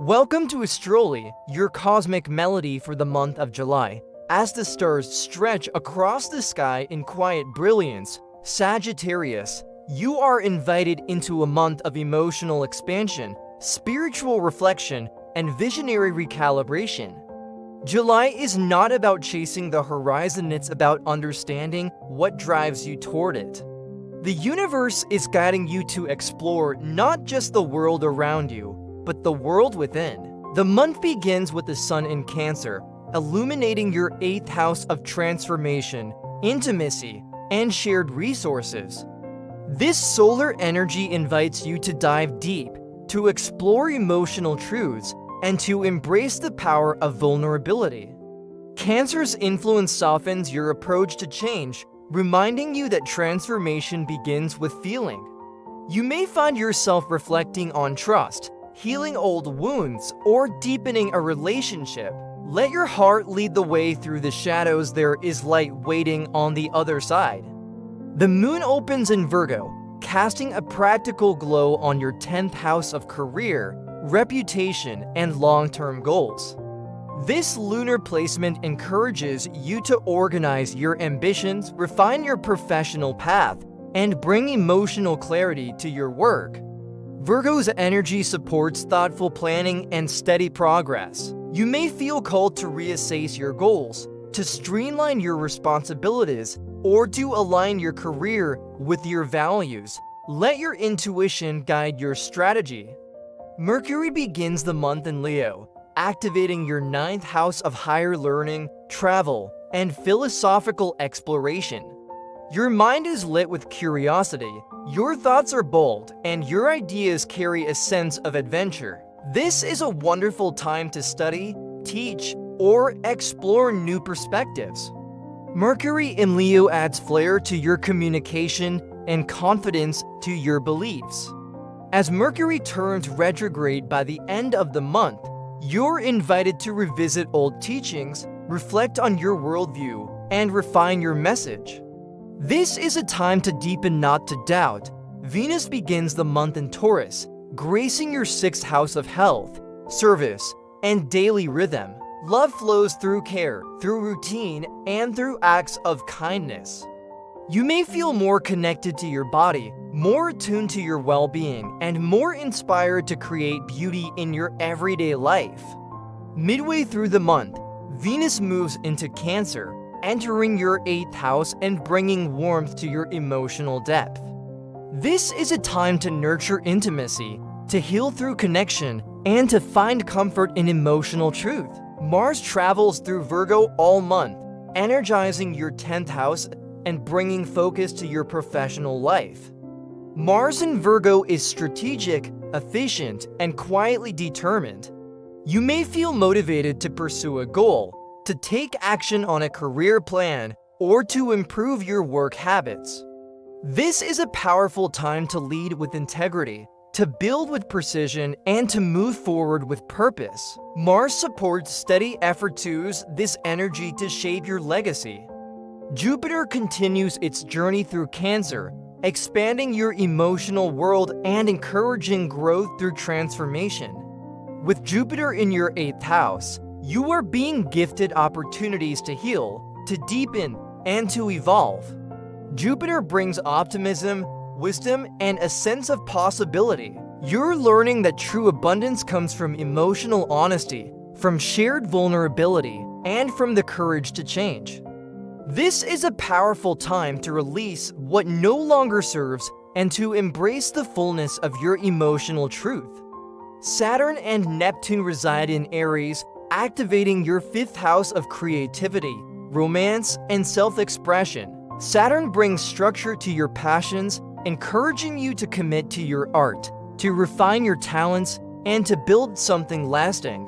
Welcome to Astroly, your cosmic melody for the month of July. As the stars stretch across the sky in quiet brilliance, Sagittarius, you are invited into a month of emotional expansion, spiritual reflection, and visionary recalibration. July is not about chasing the horizon, it's about understanding what drives you toward it. The universe is guiding you to explore not just the world around you, but the world within. The month begins with the sun in Cancer, illuminating your 8th house of transformation, intimacy, and shared resources. This solar energy invites you to dive deep, to explore emotional truths, and to embrace the power of vulnerability. Cancer's influence softens your approach to change, reminding you that transformation begins with feeling. You may find yourself reflecting on trust, healing old wounds, or deepening a relationship. Let your heart lead the way through the shadows. There is light waiting on the other side. The moon opens in Virgo, casting a practical glow on your 10th house of career, reputation, and long-term goals. This lunar placement encourages you to organize your ambitions, refine your professional path, and bring emotional clarity to your work. Virgo's energy supports thoughtful planning and steady progress. You may feel called to reassess your goals, to streamline your responsibilities, or to align your career with your values. Let your intuition guide your strategy. Mercury begins the month in Leo, activating your 9th house of higher learning, travel, and philosophical exploration. Your mind is lit with curiosity, your thoughts are bold, and your ideas carry a sense of adventure. This is a wonderful time to study, teach, or explore new perspectives. Mercury in Leo adds flair to your communication and confidence to your beliefs. As Mercury turns retrograde by the end of the month, you're invited to revisit old teachings, reflect on your worldview, and refine your message. This is a time to deepen, not to doubt. Venus begins the month in Taurus, gracing your 6th house of health, service, and daily rhythm. Love flows through care, through routine, and through acts of kindness. You may feel more connected to your body, more attuned to your well-being, and more inspired to create beauty in your everyday life. Midway through the month, Venus moves into Cancer, entering your 8th house and bringing warmth to your emotional depth. This is a time to nurture intimacy, to heal through connection, and to find comfort in emotional truth. Mars travels through Virgo all month, energizing your 10th house and bringing focus to your professional life. Mars in Virgo is strategic, efficient, and quietly determined. You may feel motivated to pursue a goal, to take action on a career plan, or to improve your work habits. This is a powerful time to lead with integrity, to build with precision, and to move forward with purpose. Mars supports steady effort to use this energy to shape your legacy. Jupiter continues its journey through Cancer, expanding your emotional world and encouraging growth through transformation. With Jupiter in your 8th house, you are being gifted opportunities to heal, to deepen, and to evolve. Jupiter brings optimism, wisdom, and a sense of possibility. You're learning that true abundance comes from emotional honesty, from shared vulnerability, and from the courage to change. This is a powerful time to release what no longer serves and to embrace the fullness of your emotional truth. Saturn and Neptune reside in Aries, activating your 5th house of creativity, romance, and self-expression. Saturn brings structure to your passions, encouraging you to commit to your art, to refine your talents, and to build something lasting.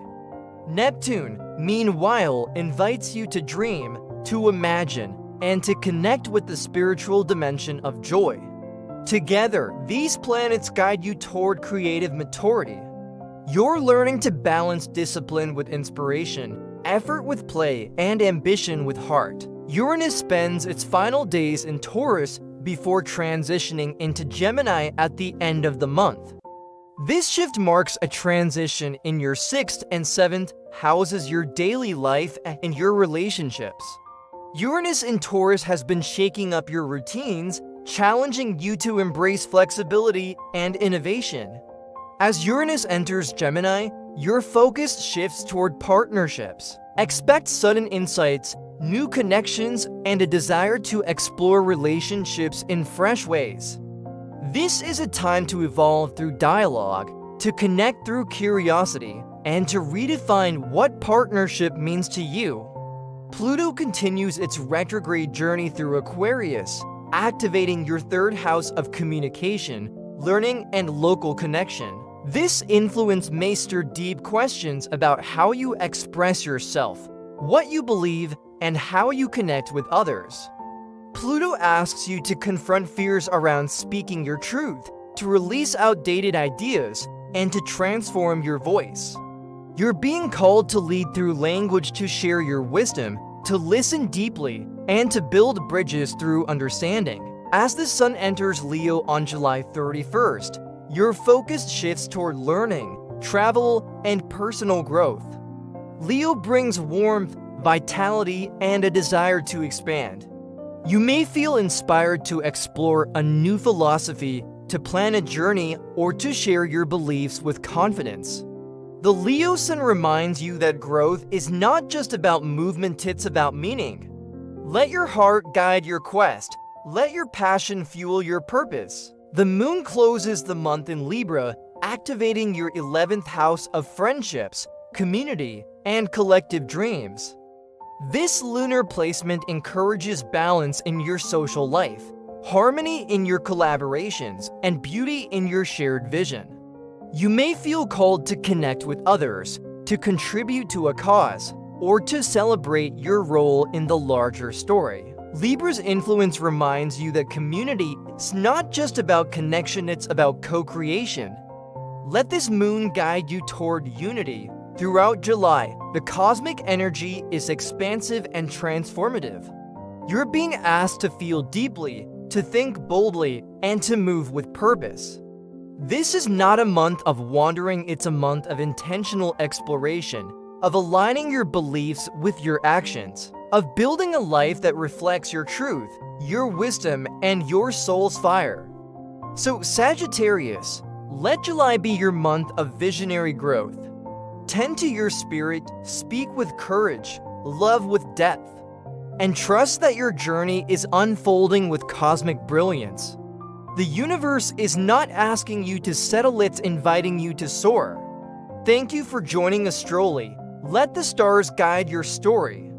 Neptune, meanwhile, invites you to dream, to imagine, and to connect with the spiritual dimension of joy. Together, these planets guide you toward creative maturity. You're learning to balance discipline with inspiration, effort with play, and ambition with heart. Uranus spends its final days in Taurus before transitioning into Gemini at the end of the month. This shift marks a transition in your 6th and 7th houses, your daily life and your relationships. Uranus in Taurus has been shaking up your routines, challenging you to embrace flexibility and innovation. As Uranus enters Gemini, your focus shifts toward partnerships. Expect sudden insights, new connections, and a desire to explore relationships in fresh ways. This is a time to evolve through dialogue, to connect through curiosity, and to redefine what partnership means to you. Pluto continues its retrograde journey through Aquarius, activating your 3rd house of communication, learning, and local connection. This influence may stir deep questions about how you express yourself, what you believe, and how you connect with others. Pluto asks you to confront fears around speaking your truth, to release outdated ideas, and to transform your voice. You're being called to lead through language, to share your wisdom, to listen deeply, and to build bridges through understanding. As the Sun enters Leo on July 31st, your focus shifts toward learning, travel, and personal growth. Leo brings warmth, vitality, and a desire to expand. You may feel inspired to explore a new philosophy, to plan a journey, or to share your beliefs with confidence. The Leo Sun reminds you that growth is not just about movement, it's about meaning. Let your heart guide your quest. Let your passion fuel your purpose. The moon closes the month in Libra, activating your 11th house of friendships, community, and collective dreams. This lunar placement encourages balance in your social life, harmony in your collaborations, and beauty in your shared vision. You may feel called to connect with others, to contribute to a cause, or to celebrate your role in the larger story. Libra's influence reminds you that community is not just about connection, it's about co-creation. Let this moon guide you toward unity. Throughout July, the cosmic energy is expansive and transformative. You're being asked to feel deeply, to think boldly, and to move with purpose. This is not a month of wandering, it's a month of intentional exploration, of aligning your beliefs with your actions, of building a life that reflects your truth, your wisdom, and your soul's fire. So, Sagittarius, let July be your month of visionary growth. Tend to your spirit, speak with courage, love with depth, and trust that your journey is unfolding with cosmic brilliance. The universe is not asking you to settle, it's inviting you to soar. Thank you for joining Astroly. Let the stars guide your story.